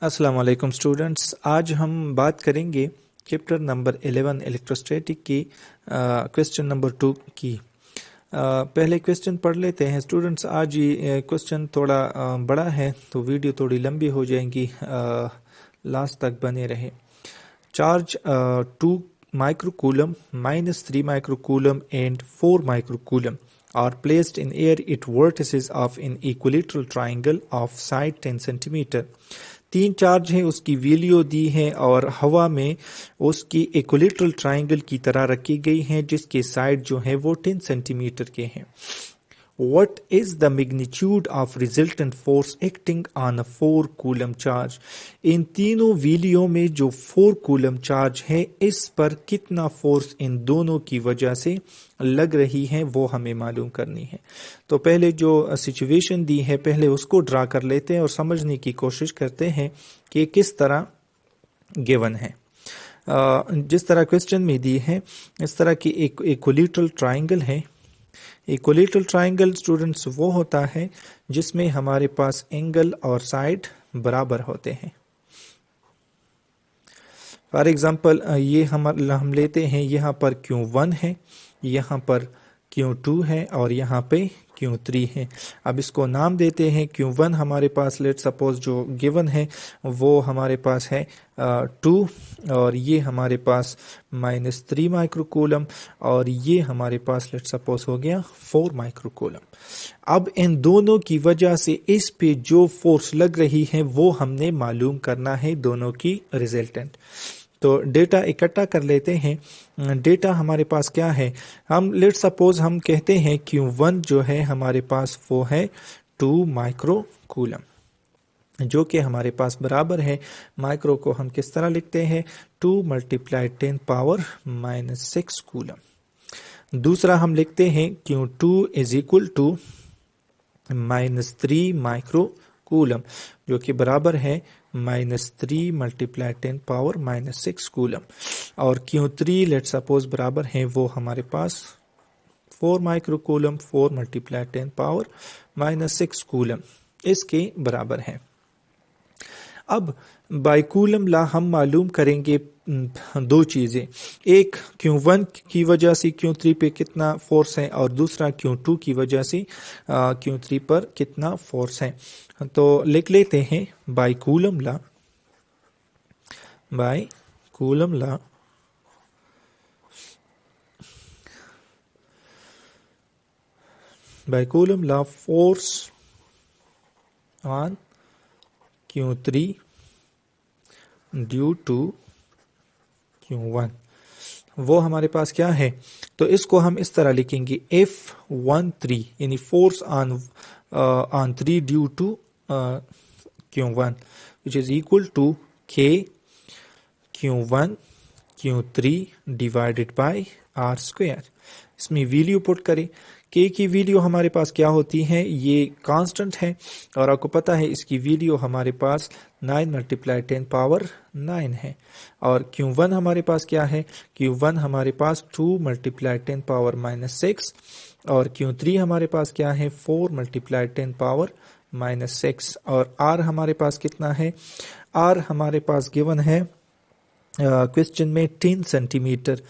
अस्सलाम वालेकुम स्टूडेंट्स। आज हम बात करेंगे चैप्टर नंबर 11 इलेक्ट्रोस्टैटिक की क्वेश्चन नंबर 2 की। पहले क्वेश्चन पढ़ लेते हैं स्टूडेंट्स। आज ये क्वेश्चन थोड़ा बड़ा है तो वीडियो थोड़ी लंबी हो जाएगी, लास्ट तक बने रहे। Charge 2 microcoulomb, -3 microcoulomb and 4 microcoulomb are placed in air at vertices of an equilateral triangle of side 10 centimeter। तीन चार्ज है, उसकी वैल्यू दी है और हवा में उसकी इक्विलेटरल ट्राइंगल की तरह रखी गई है जिसके साइड जो है वो 10 सेंटीमीटर के हैं। What is the magnitude of resultant force acting on a 4 coulomb charge? इन तीनों वैल्यूओं में जो 4 कूलम चार्ज है इस पर कितना फोर्स इन दोनों की वजह से लग रही है वो हमें मालूम करनी है। तो पहले जो सिचुएशन दी है पहले उसको ड्रा कर लेते हैं और समझने की कोशिश करते हैं कि किस तरह गिवन है। जिस तरह क्वेश्चन में दी है इस तरह की एक इक्विलेटरल ट्राइंगल है। इक्विलेटरल ट्राइंगल स्टूडेंट्स वो होता है जिसमें हमारे पास एंगल और साइड बराबर होते हैं। फॉर एग्जांपल ये हम लेते हैं, यहाँ पर Q1 है, यहाँ पर Q2 है और यहाँ पे Q3 है। अब इसको नाम देते हैं। Q1 हमारे पास लेट सपोज जो गिवन है वो हमारे पास है 2 और ये हमारे पास -3 माइक्रोकूलम और ये हमारे पास लेट सपोज हो गया 4 माइक्रोकूलम। अब इन दोनों की वजह से इस पे जो फोर्स लग रही है वो हमने मालूम करना है, दोनों की रिजल्टेंट। तो डेटा इकट्ठा कर लेते हैं। डेटा हमारे पास क्या है, हम लेट सपोज हम कहते हैं Q1 जो है हमारे पास वो है 2 माइक्रोकूलम, जो कि हमारे पास बराबर है, माइक्रो को हम किस तरह लिखते हैं 2 × 10⁻⁻⁶ कूलम। दूसरा हम लिखते हैं Q2 = -3 माइक्रोकूलम, जो कि बराबर है -3 × 10⁻⁻⁶ कूलम। और Q3 लेट सपोज बराबर है वो हमारे पास 4 माइक्रोकूलम 4 × 10⁻⁻⁶ कूलम इसके बराबर है। अब बाय कूलम लॉ हम मालूम करेंगे दो चीजें, एक Q1 की वजह से Q3 पे कितना फोर्स है और दूसरा Q2 की वजह से Q3 पर कितना फोर्स है। तो लिख लेते हैं by Coulomb law. By Coulomb law force on Q3 due to Q1 वो हमारे पास क्या है, तो इसको हम इस तरह लिखेंगे F13 यानी force on 3 due to Q1 which is equal to K Q1 Q3 divided by R²। इसमें वैल्यू पुट करें। K की वैल्यू हमारे पास क्या होती है, ये कांस्टेंट है और आपको पता है इसकी वैल्यू हमारे पास 9 × 10⁻⁹ है। और Q1 हमारे पास क्या है, Q1 हमारे पास 2 × 10⁻⁻⁶ और Q3 हमारे पास क्या है 4 × 10⁻⁻⁶। और R हमारे पास कितना है, R हमारे पास गिवन है क्वेश्चन में 10 सेंटीमीटर।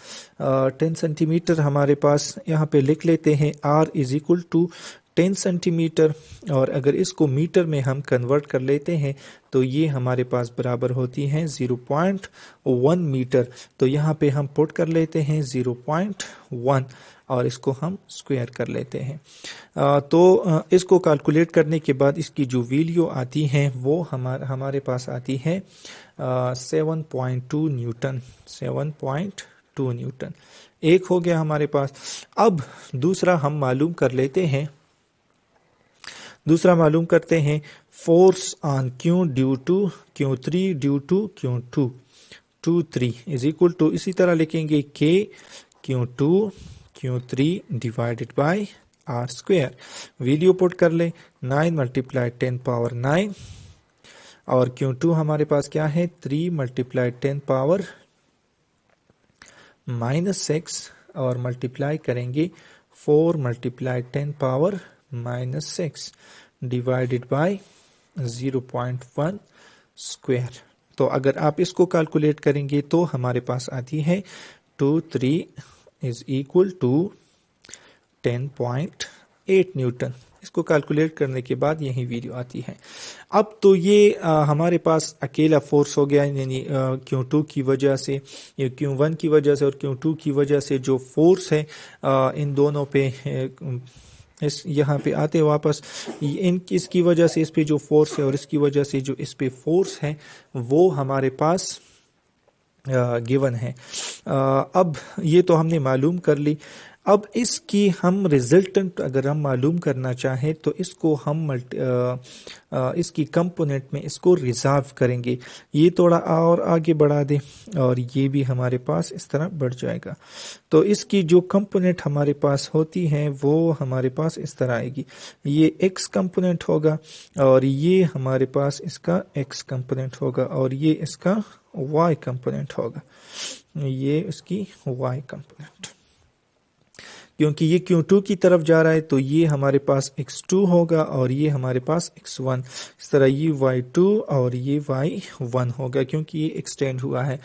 10 सेंटीमीटर हमारे पास यहाँ पे लिख लेते हैं R = 10 सेंटीमीटर और अगर इसको मीटर में हम कन्वर्ट कर लेते हैं तो ये हमारे पास बराबर होती हैं 0.1 मीटर। तो यहाँ पे हम पुट कर लेते हैं 0.1 और इसको हम स्क्वायर कर लेते हैं। तो इसको कैलकुलेट करने के बाद इसकी जो वैल्यू आती है वो हमारे पास आती है 7.2 न्यूटन। 7.2 न्यूटन एक हो गया हमारे पास। अब दूसरा हम मालूम कर लेते हैं, दूसरा मालूम करते हैं force on Q due to Q3 due to Q2 2 3 is equal to, इसी तरह लिखेंगे K Q2 Q3 divided by R²। Value put कर ले 9 × 10⁻⁹ और Q2 हमारे पास क्या है 3 × 10⁻⁻⁶ और मल्टीप्लाई करेंगे 4 × 10⁻⁻⁶ डिवाइडेड बाय 0.1 स्क्वायर। तो अगर आप इसको कैलकुलेट करेंगे तो हमारे पास आती है 2 3 इज इक्वल टू 10.8 न्यूटन। इसको कैलकुलेट करने के बाद यही वैल्यू आती है। अब तो ये हमारे पास अकेला फोर्स हो गया, यानी Q2 की वजह से, या Q1 की वजह से और Q2 की वजह से जो फोर्स है इन दोनों पे इस यहाँ पे आते वापस इन इसकी वजह से इस पे जो फोर्स है और इसकी वजह से जो इस पे फोर्स है वो हमारे पास गिवन है। अब ये तो हमने मालूम कर ली। अब इसकी हम रिजल्टेंट अगर हम मालूम करना चाहें तो इसको हम इसकी कंपोनेंट में इसको रिजॉल्व करेंगे। ये थोड़ा और आगे बढ़ा दें और ये भी हमारे पास इस तरह बढ़ जाएगा। तो इसकी जो कंपोनेंट हमारे पास होती है वो हमारे पास इस तरह आएगी। ये x कंपोनेंट होगा और ये हमारे पास इसका x कंपोनेंट होगा और ये इसका y कंपोनेंट होगा, ये इसकी y कंपोनेंट। क्योंकि ये Q2 की तरफ जा रहा है तो ये हमारे पास x2 होगा और ये हमारे पास x1। इस तरह ये y2 और ये y1 होगा क्योंकि ये एक्सटेंड हुआ है।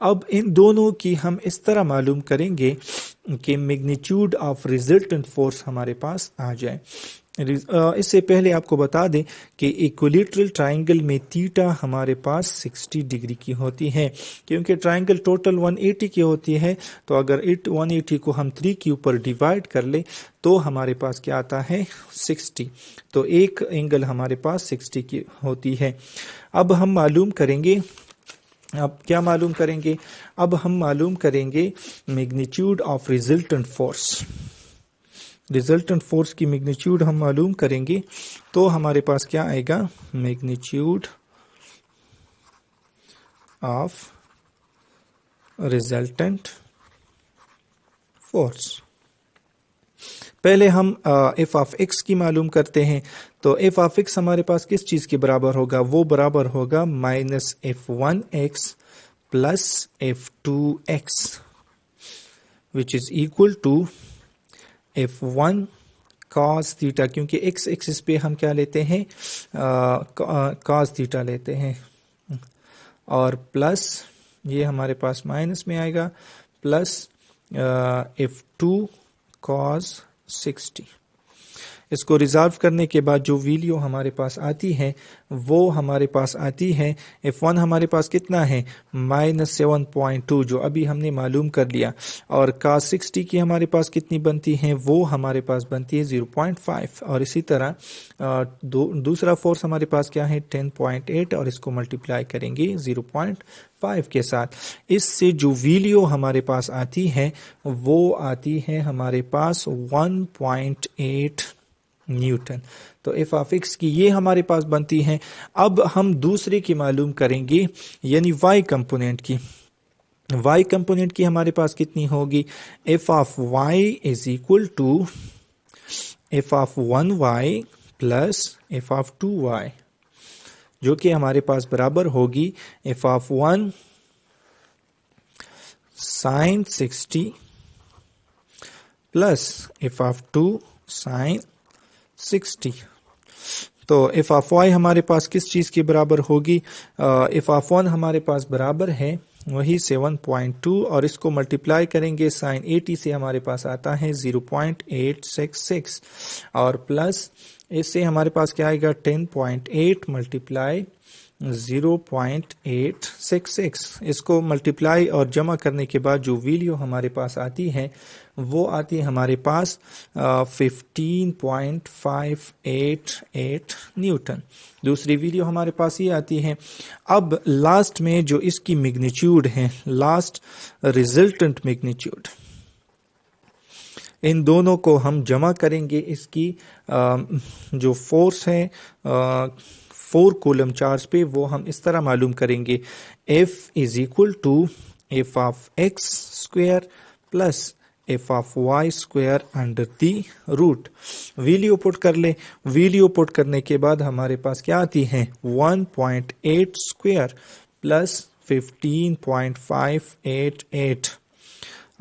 अब इन दोनों की हम इस तरह मालूम करेंगे कि मैग्नीट्यूड ऑफ रिजल्टेंट फोर्स हमारे पास आ जाए। इससे पहले आपको बता दें कि इक्विलैटरल ट्रायंगल में थीटा हमारे पास 60 डिग्री की होती है। क्योंकि ट्रायंगल टोटल 180 की होती है तो अगर 180 को हम 3 के ऊपर डिवाइड कर ले तो हमारे पास क्या आता है 60। तो एक एंगल हमारे पास 60 की होती है। अब हम मालूम करेंगे, अब क्या मालूम करेंगे, अब हम मालूम करेंगे magnitude of resultant force. Resultant force की मैग्नीट्यूड हम मालूम करेंगे तो हमारे पास क्या आएगा, मैग्नीट्यूड ऑफ रिजल्टेंट फोर्स। पहले हम एफ ऑफ एक्स की मालूम करते हैं। तो एफ ऑफ एक्स हमारे पास किस चीज के बराबर होगा, वो बराबर होगा -f1x plus f2x which is equal to f1 cos theta. क्योंकि x एक्सिस पे हम क्या लेते हैं, cos थीटा लेते हैं, और प्लस ये हमारे पास माइनस में आएगा प्लस f2 cos 60। इसको रिजॉल्व करने के बाद जो वैल्यू हमारे पास आती है वो हमारे पास आती है f1 हमारे पास कितना है -7.2 जो अभी हमने मालूम कर लिया, और cos 60 की हमारे पास कितनी बनती है, वो हमारे पास बनती है 0.5। और इसी तरह दूसरा फोर्स हमारे पास क्या है 10.8 और इसको मल्टीप्लाई करेंगे 0.5 के साथ। इससे जो वैल्यू हमारे पास आती है वो आती है हमारे पास 1.8 न्यूटन। तो एफ ऑफ एक्स की ये हमारे पास बनती है। अब हम दूसरे की मालूम करेंगे यानी वाई कंपोनेंट की। वाई कंपोनेंट की हमारे पास कितनी होगी, F of Y is equal to F of 1y plus F of 2y, जो कि हमारे पास बराबर होगी F of 1 sine 60 plus F of 2 sine 60। तो एफ ऑफ वाई हमारे पास किस चीज के बराबर होगी, एफ ऑफ 1 हमारे पास बराबर है वही 7.2 और इसको मल्टीप्लाई करेंगे साइन 80 से हमारे पास आता है 0.866 और प्लस इससे हमारे पास क्या आएगा 10.8 मल्टीप्लाई 0.866। इसको मल्टीप्लाई और जमा करने के बाद जो वैल्यू हमारे पास आती है वो आती है हमारे पास 15.588 न्यूटन। दूसरी वैल्यू हमारे पास ये आती है। अब लास्ट में जो इसकी मैग्नीट्यूड है, लास्ट रिजल्टेंट मैग्नीट्यूड, इन दोनों को हम जमा करेंगे। इसकी जो फोर्स है 4 कूलम चार्ज पे, वो हम इस तरह मालूम करेंगे, F is equal to F of X square plus F of Y square under the root. Value put कर ले, वैल्यू पुट करने के बाद हमारे पास क्या आती है 1.8 स्क्वायर प्लस 15.588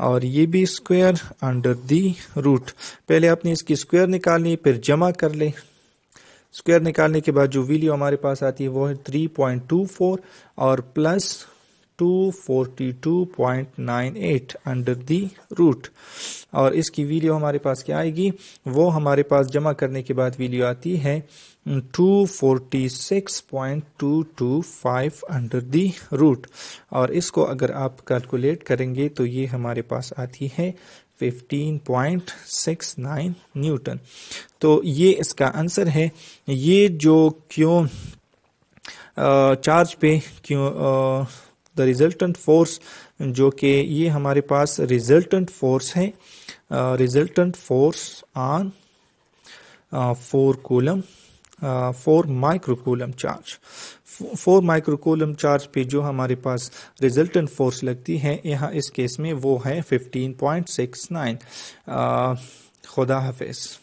और ये भी स्क्वायर अंडर दी रूट। पहले आपने इसकी स्क्वायर निकालनी फिर जमा कर ले। स्क्वायर निकालने के बाद जो वैल्यू हमारे पास आती है वो है 3.24 और प्लस 242.98 अंडर दी रूट। और इसकी वैल्यू हमारे पास क्या आएगी, वो हमारे पास जमा करने के बाद वैल्यू आती है 246.225 अंडर दी रूट। और इसको अगर आप कैलकुलेट करेंगे तो ये हमारे पास आती है 15.69 न्यूटन। तो ये इसका आंसर है। ये जो क्यों चार्ज पे क्यों द रिजल्टेंट फोर्स, जो कि ये हमारे पास रिजल्टेंट फोर्स है, resultant force on 4 microcoulomb charge, 4 microcoulomb charge पे जो हमारे पास रिजल्टेंट फोर्स लगती है यहाँ इस केस में वो है 15.69। खुदा हाफिज।